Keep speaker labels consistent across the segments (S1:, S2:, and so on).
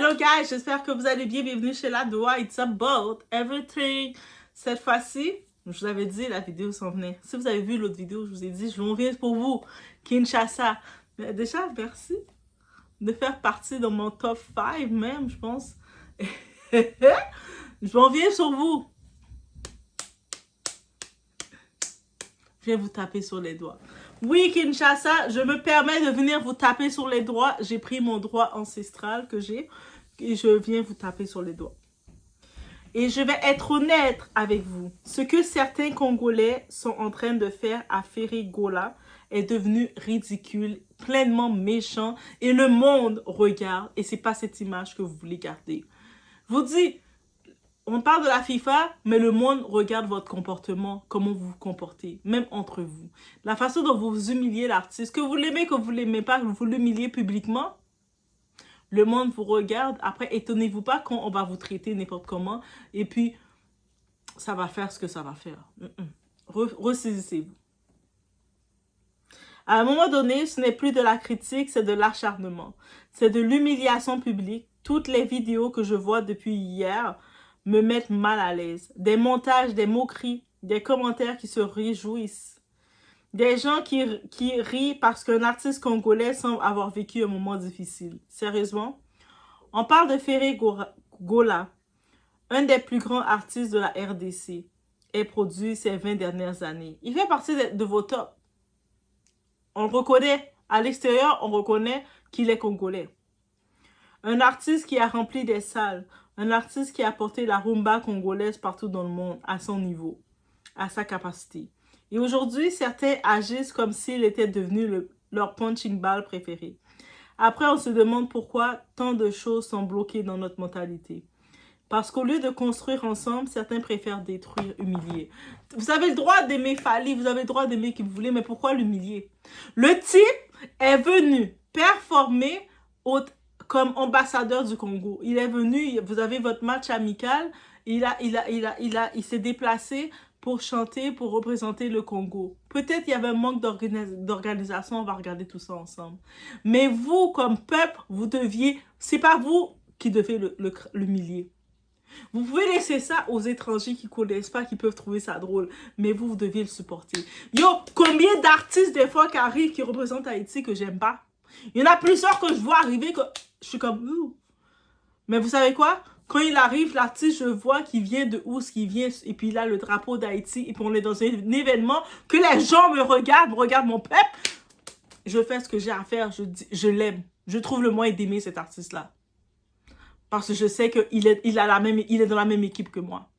S1: Hello guys, j'espère que vous allez bien. Bienvenue chez La Doua. It's about everything. Cette fois-ci, je vous avais dit, la vidéo s'en venait. Si vous avez vu l'autre vidéo, je vous ai dit, je m'en viens pour vous. Kinshasa. Mais déjà, merci de faire partie de mon top 5 même, je pense. Je m'en viens sur vous. Je viens vous taper sur les doigts. Oui, Kinshasa, je me permets de venir vous taper sur les doigts. J'ai pris mon droit ancestral que j'ai et je viens vous taper sur les doigts. Et je vais être honnête avec vous. Ce que certains Congolais sont en train de faire à Ferry-Gola est devenu ridicule, pleinement méchant et le monde regarde et c'est pas cette image que vous voulez garder. Je vous dis, on parle de la FIFA, mais le monde regarde votre comportement, comment vous vous comportez, même entre vous. La façon dont vous humiliez l'artiste, que vous l'aimez, que vous ne l'aimez pas, que vous l'humiliez publiquement, le monde vous regarde. Après, étonnez-vous pas quand on va vous traiter n'importe comment, et puis, ça va faire ce que ça va faire. Ressaisissez-vous. À un moment donné, ce n'est plus de la critique, c'est de l'acharnement. C'est de l'humiliation publique. Toutes les vidéos que je vois depuis hier me mettent mal à l'aise. Des montages, des moqueries, des commentaires qui se réjouissent. Des gens qui rient parce qu'un artiste congolais semble avoir vécu un moment difficile. Sérieusement? On parle de Ferry-Gola, un des plus grands artistes de la RDC, et produit ces 20 dernières années. Il fait partie de vos tops. On le reconnaît. À l'extérieur, on reconnaît qu'il est congolais. Un artiste qui a rempli des salles. Un artiste qui a porté la rumba congolaise partout dans le monde, à son niveau, à sa capacité. Et aujourd'hui, certains agissent comme s'il était devenu leur punching ball préféré. Après, on se demande pourquoi tant de choses sont bloquées dans notre mentalité. Parce qu'au lieu de construire ensemble, certains préfèrent détruire, humilier. Vous avez le droit d'aimer Fally, vous avez le droit d'aimer qui vous voulez, mais pourquoi l'humilier? Le type est venu performer comme ambassadeur du Congo. Il est venu, vous avez votre match amical, il s'est déplacé pour chanter, pour représenter le Congo. Peut-être il y avait un manque d'organisation, on va regarder tout ça ensemble. Mais vous, comme peuple, vous deviez, c'est pas vous qui devez l'humilier. Vous pouvez laisser ça aux étrangers qui ne connaissent pas, qui peuvent trouver ça drôle. Mais vous deviez le supporter. Yo, combien d'artistes des fois qui arrivent, qui représentent Haïti que j'aime pas? Il y en a plusieurs que je vois arriver que je suis comme... Ouh. Mais vous savez quoi? Quand il arrive, l'artiste, je vois qu'il vient de où ce qu'il vient. Et puis il a le drapeau d'Haïti. Et puis on est dans un événement que les gens me regardent mon peuple. Je fais ce que j'ai à faire. Je l'aime. Je trouve le moyen d'aimer cet artiste-là. Parce que je sais qu'il est dans la même équipe que moi.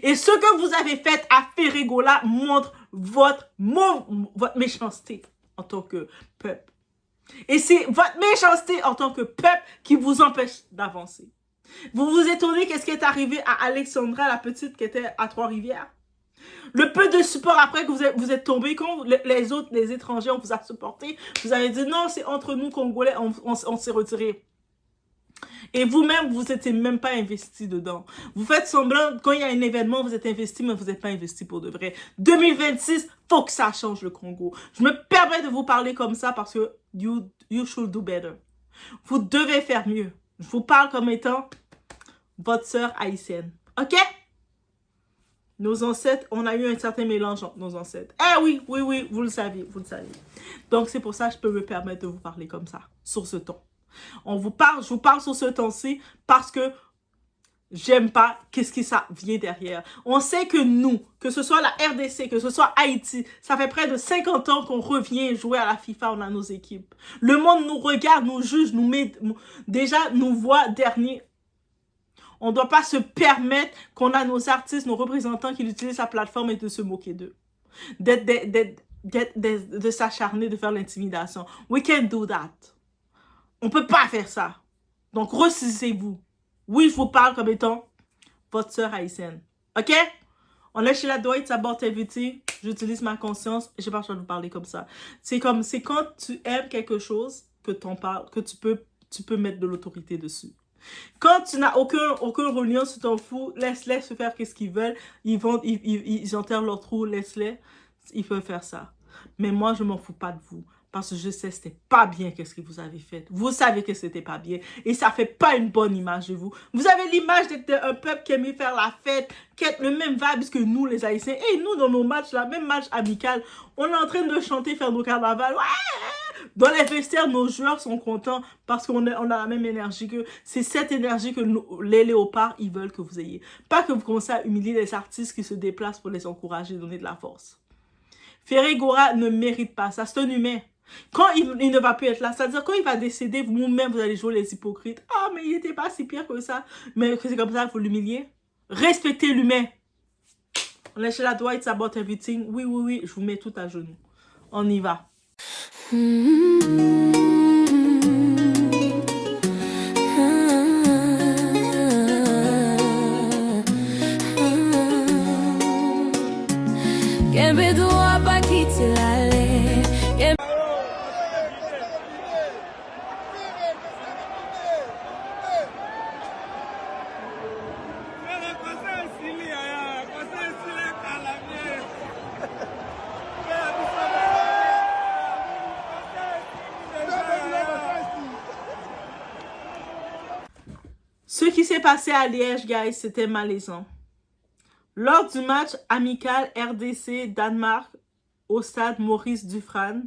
S1: Et ce que vous avez fait à Ferry-Gola montre votre méchanceté en tant que peuple. Et c'est votre méchanceté en tant que peuple qui vous empêche d'avancer. Vous vous étonnez qu'est-ce qui est arrivé à Alexandra, la petite qui était à Trois-Rivières? Le peu de support après que vous êtes tombé, quand les étrangers, on vous a supporté, vous avez dit non, c'est entre nous Congolais, on s'est retiré. Et vous-même, vous n'étiez même pas investi dedans. Vous faites semblant, quand il y a un événement, vous êtes investi, mais vous n'êtes pas investi pour de vrai. 2026, faut que ça change le Congo. Je me permets de vous parler comme ça parce que you should do better. Vous devez faire mieux. Je vous parle comme étant votre sœur haïtienne. OK? Nos ancêtres, on a eu un certain mélange entre nos ancêtres. Eh oui, vous le saviez, vous le saviez. Donc, c'est pour ça que je peux me permettre de vous parler comme ça, sur ce ton. Je vous parle sur ce ton-ci parce que j'aime pas qu'est-ce qui ça vient derrière. On sait que nous, que ce soit la RDC, que ce soit Haïti, ça fait près de 50 ans qu'on revient jouer à la FIFA, on a nos équipes. Le monde nous regarde, nous juge, déjà nous voit dernier. On ne doit pas se permettre qu'on a nos artistes, nos représentants qui utilisent la plateforme et de se moquer d'eux. De s'acharner, de faire l'intimidation. We can't do that. On ne peut pas faire ça. Donc, ressaisissez-vous. Oui, je vous parle comme étant votre sœur haïtienne. OK? On est chez La Doua, it's about everything. J'utilise ma conscience et je n'ai pas besoin de vous parler comme ça. C'est quand tu aimes quelque chose que tu peux mettre de l'autorité dessus. Quand tu n'as aucun reliance, tu t'en fous, laisse-les se faire ce qu'ils veulent. Ils enterrent leur trou, laisse-les. Ils peuvent faire ça. Mais moi, je ne m'en fous pas de vous. Parce que je sais que c'était pas bien qu'est-ce que vous avez fait. Vous savez que c'était pas bien. Et ça fait pas une bonne image de vous. Vous avez l'image d'être un peuple qui aime faire la fête, qui a le même vibe que nous, les Haïtiens. Et nous, dans nos matchs, là, même match amical, on est en train de chanter, faire nos carnavals. Ouais! Dans les vestiaires, nos joueurs sont contents parce qu'on a la même énergie qu'eux. C'est cette énergie que les léopards, ils veulent que vous ayez. Pas que vous commencez à humilier les artistes qui se déplacent pour les encourager, donner de la force. Ferré Gora ne mérite pas ça. C'est un humain. Quand il ne va plus être là, c'est-à-dire quand il va décéder, vous-même, vous allez jouer les hypocrites. Ah, mais il n'était pas si pire que ça. Mais que c'est comme ça, il faut l'humilier. Respectez l'humain. On est chez la Dwight About Everything. Oui, oui, oui, je vous mets tout à genoux. On y va. Ce qui s'est passé à Liège, guys, c'était malaisant. Lors du match amical RDC-Danemark au stade Maurice Dufresne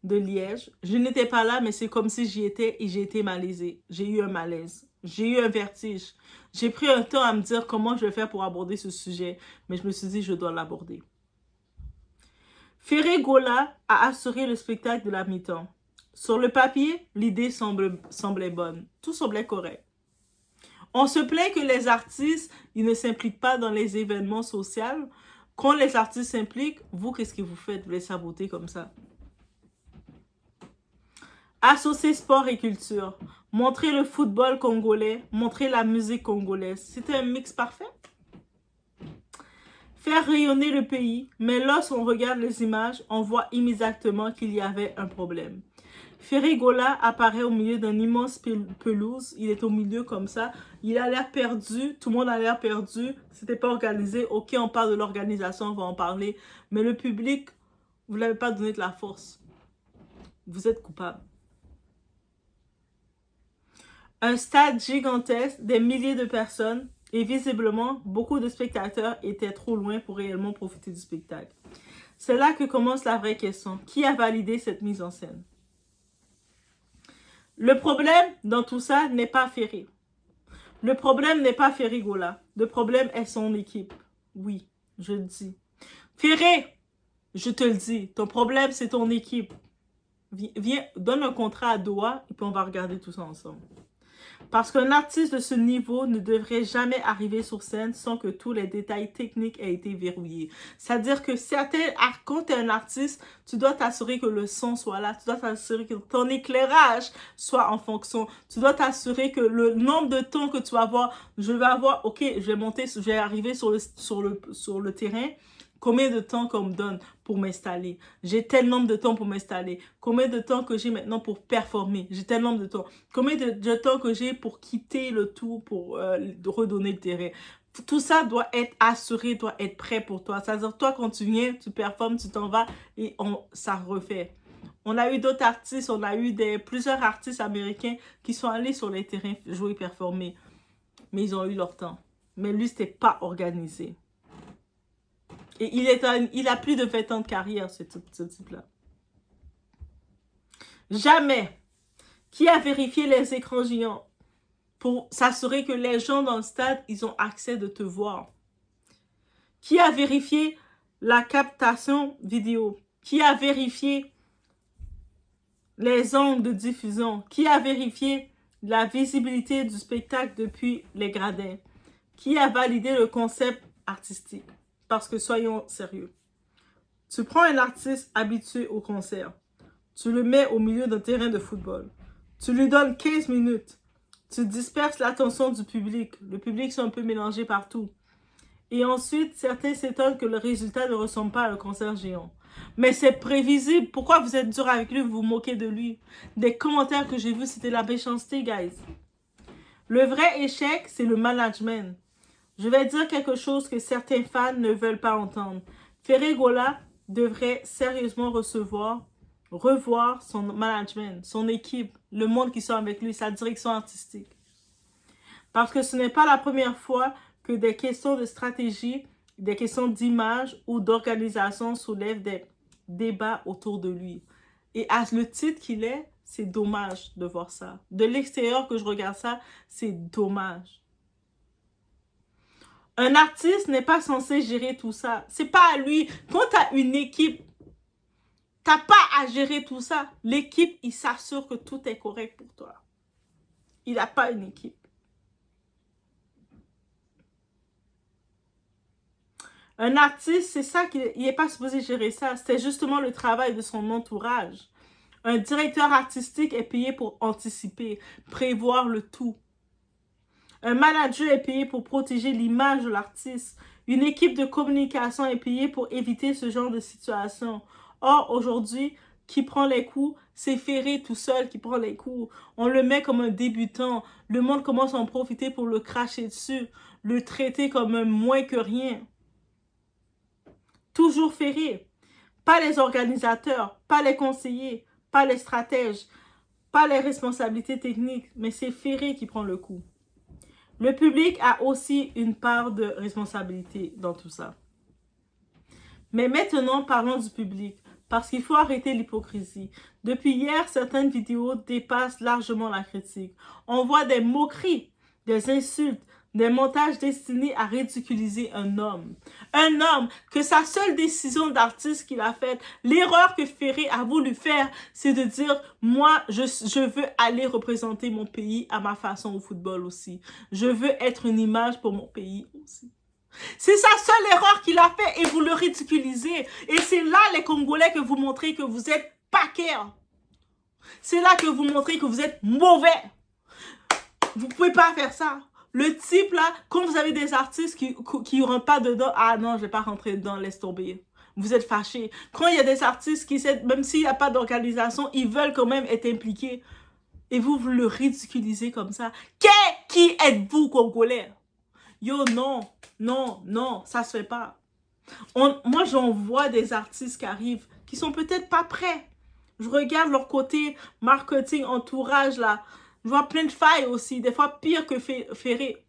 S1: de Liège, je n'étais pas là, mais c'est comme si j'y étais et j'ai été malaisée. J'ai eu un malaise. J'ai eu un vertige. J'ai pris un temps à me dire comment je vais faire pour aborder ce sujet, mais je me suis dit je dois l'aborder. Ferré Gola a assuré le spectacle de la mi-temps. Sur le papier, l'idée semblait bonne. Tout semblait correct. On se plaint que les artistes, ils ne s'impliquent pas dans les événements sociaux. Quand les artistes s'impliquent, vous, qu'est-ce que vous faites? Vous les sabotez comme ça. Associer sport et culture. Montrer le football congolais. Montrer la musique congolaise. C'était un mix parfait. Faire rayonner le pays. Mais lorsqu'on regarde les images, on voit immédiatement qu'il y avait un problème. Ferré Gola apparaît au milieu d'un immense pelouse. Il est au milieu comme ça. Il a l'air perdu. Tout le monde a l'air perdu. C'était pas organisé. Ok, on parle de l'organisation, on va en parler. Mais le public, vous ne l'avez pas donné de la force. Vous êtes coupable. Un stade gigantesque, des milliers de personnes. Et visiblement, beaucoup de spectateurs étaient trop loin pour réellement profiter du spectacle. C'est là que commence la vraie question. Qui a validé cette mise en scène? Le problème dans tout ça n'est pas Ferré. Le problème n'est pas Ferré Gola. Le problème est son équipe. Oui, je le dis. Ferré, je te le dis, ton problème c'est ton équipe. Viens, donne un contrat à Doha et puis on va regarder tout ça ensemble. Parce qu'un artiste de ce niveau ne devrait jamais arriver sur scène sans que tous les détails techniques aient été verrouillés. C'est-à-dire que quand tu es un artiste, tu dois t'assurer que le son soit là, tu dois t'assurer que ton éclairage soit en fonction, tu dois t'assurer que le nombre de temps que tu vas avoir, ok, je vais arriver sur le terrain. Combien de temps qu'on me donne pour m'installer? J'ai tel nombre de temps pour m'installer. Combien de temps que j'ai maintenant pour performer? J'ai tel nombre de temps. Combien de temps que j'ai pour quitter le tout, pour redonner le terrain? Tout ça doit être assuré, doit être prêt pour toi. C'est-à-dire, toi, quand tu viens, tu performes, tu t'en vas et ça refait. On a eu d'autres artistes, on a eu plusieurs artistes américains qui sont allés sur les terrains jouer, performer. Mais ils ont eu leur temps. Mais lui, c'était pas organisé. Et il a plus de 20 ans de carrière, ce type-là. Jamais. Qui a vérifié les écrans géants pour s'assurer que les gens dans le stade, ils ont accès de te voir? Qui a vérifié la captation vidéo? Qui a vérifié les angles de diffusion? Qui a vérifié la visibilité du spectacle depuis les gradins? Qui a validé le concept artistique? Parce que soyons sérieux. Tu prends un artiste habitué au concert. Tu le mets au milieu d'un terrain de football. Tu lui donnes 15 minutes. Tu disperses l'attention du public. Le public sont un peu mélangés partout. Et ensuite, certains s'étonnent que le résultat ne ressemble pas à un concert géant. Mais c'est prévisible. Pourquoi vous êtes dur avec lui, vous vous moquez de lui? Des commentaires que j'ai vus, c'était la méchanceté, guys. Le vrai échec, c'est le management. Je vais dire quelque chose que certains fans ne veulent pas entendre. Ferré Gola devrait sérieusement recevoir revoir son management, son équipe, le monde qui sont avec lui, sa direction artistique. Parce que ce n'est pas la première fois que des questions de stratégie, des questions d'image ou d'organisation soulèvent des débats autour de lui. Et à le titre qu'il est, c'est dommage de voir ça. De l'extérieur que je regarde ça, c'est dommage. Un artiste n'est pas censé gérer tout ça. C'est pas à lui. Quand tu as une équipe, t'as pas à gérer tout ça. L'équipe, il s'assure que tout est correct pour toi. Il n'a pas une équipe. Un artiste, c'est ça qu'il n'est pas supposé gérer ça. C'est justement le travail de son entourage. Un directeur artistique est payé pour anticiper, prévoir le tout. Un manager est payé pour protéger l'image de l'artiste. Une équipe de communication est payée pour éviter ce genre de situation. Or, aujourd'hui, qui prend les coups, c'est Ferré tout seul qui prend les coups. On le met comme un débutant. Le monde commence à en profiter pour le cracher dessus, le traiter comme un moins que rien. Toujours Ferré. Pas les organisateurs, pas les conseillers, pas les stratèges, pas les responsabilités techniques, mais c'est Ferré qui prend le coup. Le public a aussi une part de responsabilité dans tout ça. Mais maintenant, parlons du public, parce qu'il faut arrêter l'hypocrisie. Depuis hier, certaines vidéos dépassent largement la critique. On voit des moqueries, des insultes, des montages destinés à ridiculiser un homme. Un homme que sa seule décision d'artiste qu'il a faite, l'erreur que Ferré a voulu faire, c'est de dire, moi, je veux aller représenter mon pays à ma façon au football aussi. Je veux être une image pour mon pays aussi. C'est sa seule erreur qu'il a fait et vous le ridiculisez. Et c'est là, les Congolais, que vous montrez que vous êtes paquets. C'est là que vous montrez que vous êtes mauvais. Vous ne pouvez pas faire ça. Le type là, quand vous avez des artistes qui ne rentrent pas dedans, ah non, je ne vais pas rentrer dedans, laisse tomber. Vous êtes fâchés. Quand il y a des artistes qui, même s'il n'y a pas d'organisation, ils veulent quand même être impliqués. Et vous le ridiculisez comme ça. Qui êtes-vous, Congolais? Yo, non, non, non, ça se fait pas. Moi, j'en vois des artistes qui arrivent, qui sont peut-être pas prêts. Je regarde leur côté marketing, entourage là. Je vois plein de failles aussi, des fois pire que Ferré.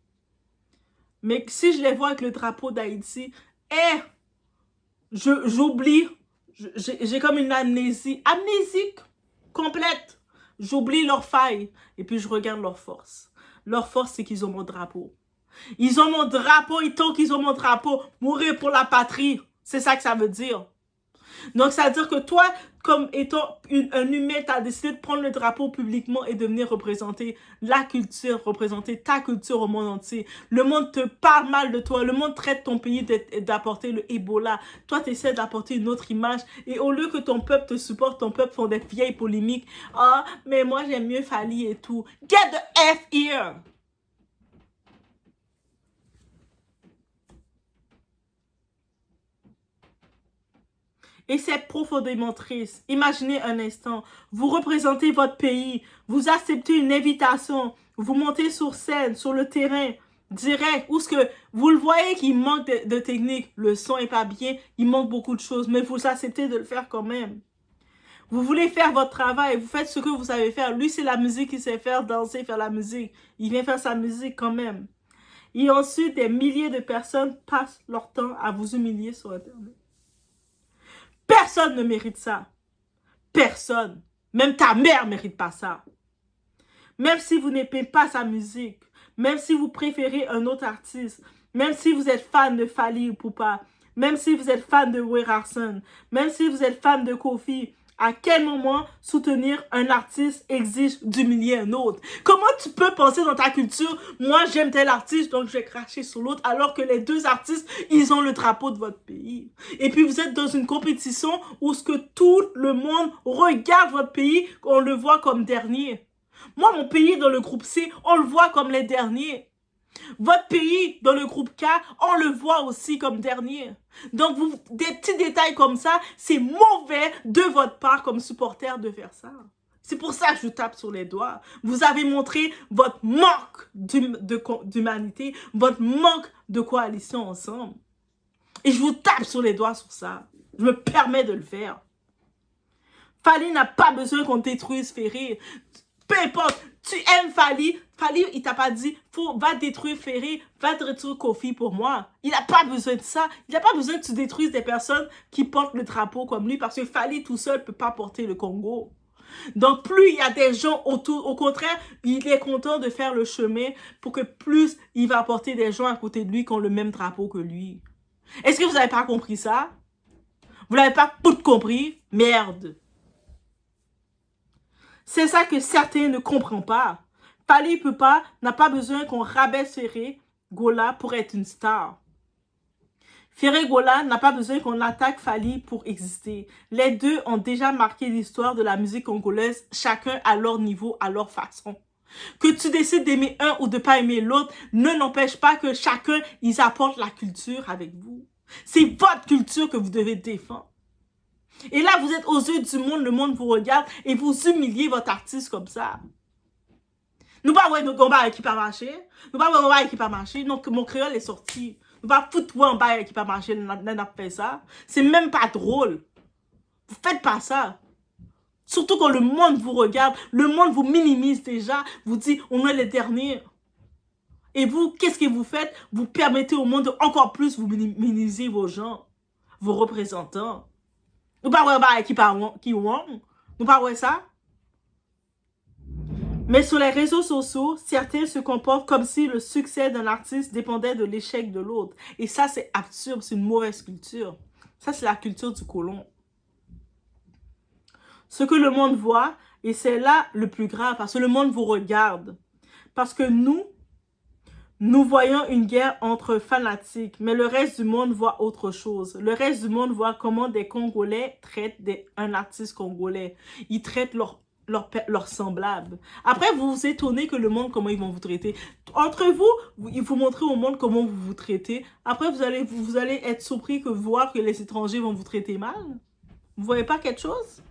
S1: Mais si je les vois avec le drapeau d'Haïti, j'oublie. J'ai comme une amnésique complète. J'oublie leurs failles et puis je regarde leur force. Leur force, c'est qu'ils ont mon drapeau. Ils ont mon drapeau, tant qu'ils ont mon drapeau, mourir pour la patrie. C'est ça que ça veut dire. Donc, ça veut dire que toi, comme étant un humain, tu as décidé de prendre le drapeau publiquement et de venir représenter la culture, représenter ta culture au monde entier. Le monde te parle mal de toi. Le monde traite ton pays d'apporter le Ebola. Toi, tu essaies d'apporter une autre image. Et au lieu que ton peuple te supporte, ton peuple font des vieilles polémiques. Ah, mais moi, j'aime mieux Fally et tout. Get the F here! Et c'est profondément triste. Imaginez un instant, vous représentez votre pays, vous acceptez une invitation, vous montez sur scène, sur le terrain, direct, où ce que vous le voyez qu'il manque de technique, le son n'est pas bien, il manque beaucoup de choses, mais vous acceptez de le faire quand même. Vous voulez faire votre travail, vous faites ce que vous savez faire. Lui, c'est la musique qu'il sait faire, danser, faire la musique. Il vient faire sa musique quand même. Et ensuite, des milliers de personnes passent leur temps à vous humilier sur Internet. Personne ne mérite ça. Personne. Même ta mère ne mérite pas ça. Même si vous n'aimez pas sa musique, même si vous préférez un autre artiste, même si vous êtes fan de Fally Ipupa, même si vous êtes fan de Werarson, même si vous êtes fan de Kofi, à quel moment soutenir un artiste exige d'humilier un autre? Comment tu peux penser dans ta culture, moi j'aime tel artiste, donc je vais cracher sur l'autre, alors que les deux artistes, ils ont le drapeau de votre pays. Et puis vous êtes dans une compétition où ce que tout le monde regarde votre pays, on le voit comme dernier. Moi, mon pays dans le groupe C, on le voit comme les derniers. Votre pays, dans le groupe K, on le voit aussi comme dernier. Donc, des petits détails comme ça, c'est mauvais de votre part comme supporter de faire ça. C'est pour ça que je tape sur les doigts. Vous avez montré votre manque d'humanité, votre manque de coalition ensemble. Et je vous tape sur les doigts sur ça. Je me permets de le faire. Fally n'a pas besoin qu'on détruise Ferry. Peu importe, tu aimes Fally. Fally, il t'a pas dit, va détruire Ferry, va détruire Kofi pour moi. Il n'a pas besoin de ça. Il n'a pas besoin que tu détruises des personnes qui portent le drapeau comme lui, parce que Fally tout seul ne peut pas porter le Congo. Donc, plus il y a des gens autour, au contraire, il est content de faire le chemin pour que plus il va porter des gens à côté de lui qui ont le même drapeau que lui. Est-ce que vous n'avez pas compris ça? Vous n'avez pas tout compris? Merde. C'est ça que certains ne comprennent pas. Fally peut pas, n'a pas besoin qu'on rabaisse Ferry Gola pour être une star. Ferry Gola n'a pas besoin qu'on attaque Fally pour exister. Les deux ont déjà marqué l'histoire de la musique congolaise, chacun à leur niveau, à leur façon. Que tu décides d'aimer un ou de pas aimer l'autre ne n'empêche pas que chacun, ils apportent la culture avec vous. C'est votre culture que vous devez défendre. Et là, vous êtes aux yeux du monde, le monde vous regarde et vous humiliez votre artiste comme ça. Nous pas voir notre combat qui pas marché. Nous pas voir combat qui pas marché. Donc mon créole est sorti. Nous pas foutre un bail qui pas marché. N'a fait ça. C'est même pas drôle. Vous faites pas ça. Surtout quand le monde vous regarde, le monde vous minimise déjà, vous dit on est les derniers. Et vous, qu'est-ce que vous faites? Vous permettez au monde de encore plus vous minimiser vos gens, vos représentants. Nous pas voir bail qui ont. Nous pas voir ça. Mais sur les réseaux sociaux, certains se comportent comme si le succès d'un artiste dépendait de l'échec de l'autre. Et ça, c'est absurde, c'est une mauvaise culture. Ça, c'est la culture du colon. Ce que le monde voit, et c'est là le plus grave, parce que le monde vous regarde. Parce que nous voyons une guerre entre fanatiques, mais le reste du monde voit autre chose. Le reste du monde voit comment des Congolais traitent un artiste congolais. Ils traitent leurs semblables. Après, vous vous étonnez que le monde, comment ils vont vous traiter. Entre vous, il faut montrer au monde comment vous vous traitez. Après, vous allez être surpris de voir que les étrangers vont vous traiter mal. Vous voyez pas quelque chose?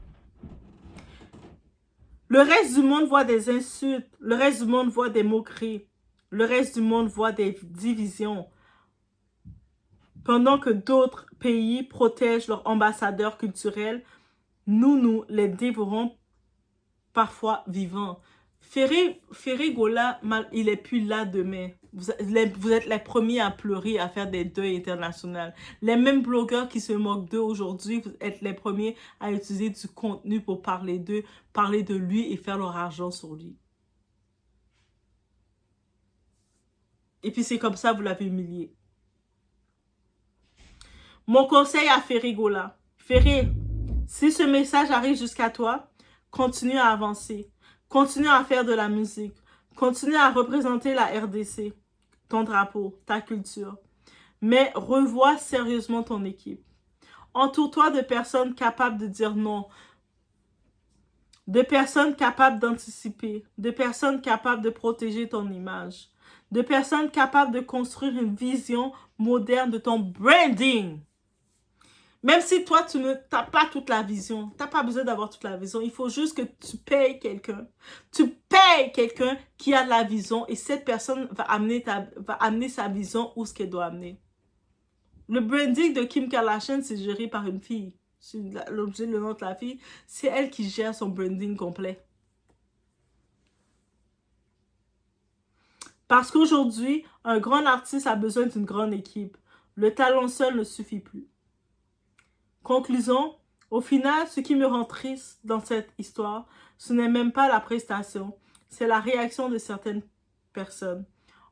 S1: Le reste du monde voit des insultes. Le reste du monde voit des moqueries. Le reste du monde voit des divisions. Pendant que d'autres pays protègent leurs ambassadeurs culturels, nous les dévorons parfois vivants. Ferry Gola, il est plus là demain. Vous êtes les premiers à pleurer, à faire des deuils internationaux. Les mêmes blogueurs qui se moquent d'eux aujourd'hui, vous êtes les premiers à utiliser du contenu pour parler d'eux, parler de lui et faire leur argent sur lui. Et puis c'est comme ça, vous l'avez humilié. Mon conseil à Ferry Gola. Ferry, si ce message arrive jusqu'à toi, continue à avancer. Continue à faire de la musique. Continue à représenter la RDC, ton drapeau, ta culture. Mais revois sérieusement ton équipe. Entoure-toi de personnes capables de dire non. De personnes capables d'anticiper. De personnes capables de protéger ton image. De personnes capables de construire une vision moderne de ton branding. Même si toi, tu n'as pas toute la vision, tu n'as pas besoin d'avoir toute la vision, il faut juste que tu payes quelqu'un. Tu payes quelqu'un qui a de la vision et cette personne va amener sa vision où ce qu'elle doit amener. Le branding de Kim Kardashian, c'est géré par une fille. L'objet, le nom de la fille, c'est elle qui gère son branding complet. Parce qu'aujourd'hui, un grand artiste a besoin d'une grande équipe. Le talent seul ne suffit plus. Conclusion, au final, ce qui me rend triste dans cette histoire, ce n'est même pas la prestation, c'est la réaction de certaines personnes.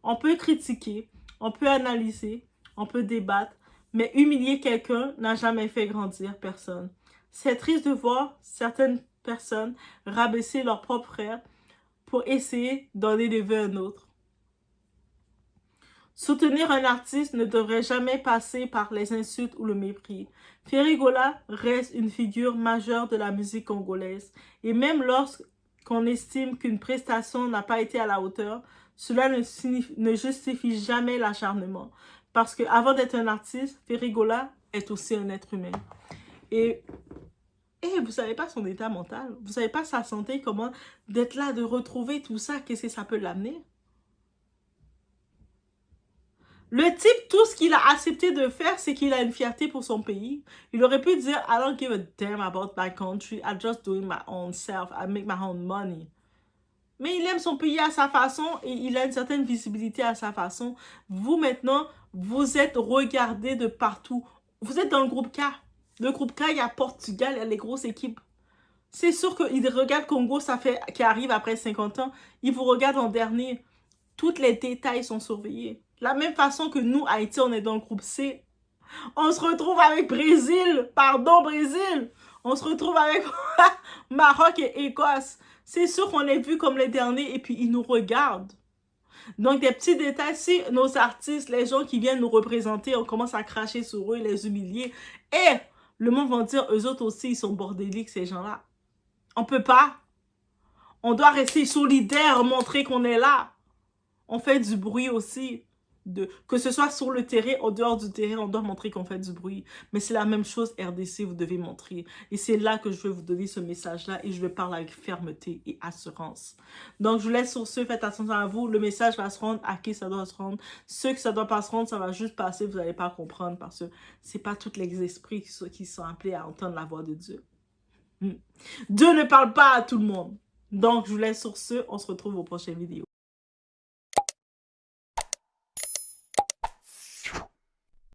S1: On peut critiquer, on peut analyser, on peut débattre, mais humilier quelqu'un n'a jamais fait grandir personne. C'est triste de voir certaines personnes rabaisser leur propre frère pour essayer d'en élever un autre. Soutenir un artiste ne devrait jamais passer par les insultes ou le mépris. Ferry Gola reste une figure majeure de la musique congolaise. Et même lorsqu'on estime qu'une prestation n'a pas été à la hauteur, cela ne justifie jamais l'acharnement. Parce qu'avant d'être un artiste, Ferry Gola est aussi un être humain. Et vous ne savez pas son état mental. Vous ne savez pas sa santé, comment d'être là, de retrouver tout ça, qu'est-ce que ça peut l'amener. Le type, tout ce qu'il a accepté de faire, c'est qu'il a une fierté pour son pays. Il aurait pu dire, I don't give a damn about my country, I'm just doing my own self, I make my own money. Mais il aime son pays à sa façon et il a une certaine visibilité à sa façon. Vous, maintenant, vous êtes regardés de partout. Vous êtes dans le groupe K. Le groupe K, il y a Portugal, il y a les grosses équipes. C'est sûr qu'ils regardent Congo, ça fait qui arrive après 50 ans. Ils vous regardent en dernier. Tous les détails sont surveillés. De la même façon que nous, Haïti, on est dans le groupe C. On se retrouve avec Brésil. Pardon, Brésil. On se retrouve avec Maroc et Écosse. C'est sûr qu'on est vu comme les derniers et puis ils nous regardent. Donc, des petits détails, si nos artistes, les gens qui viennent nous représenter, on commence à cracher sur eux, les humilier, et le monde va dire, eux autres aussi, ils sont bordéliques, ces gens-là. On peut pas. On doit rester solidaire, montrer qu'on est là. On fait du bruit aussi. Que ce soit sur le terrain, en dehors du terrain, on doit montrer qu'on fait du bruit. Mais c'est la même chose, RDC, vous devez montrer. Et c'est là que je veux vous donner ce message-là et je vais parler avec fermeté et assurance. Donc, je vous laisse sur ce, faites attention à vous. Le message va se rendre à qui ça doit se rendre. Ceux que ça doit pas se rendre, ça va juste passer, vous n'allez pas comprendre parce que c'est pas tous les esprits qui sont appelés à entendre la voix de Dieu. Dieu ne parle pas à tout le monde. Donc, je vous laisse sur ce, on se retrouve aux prochaines vidéos.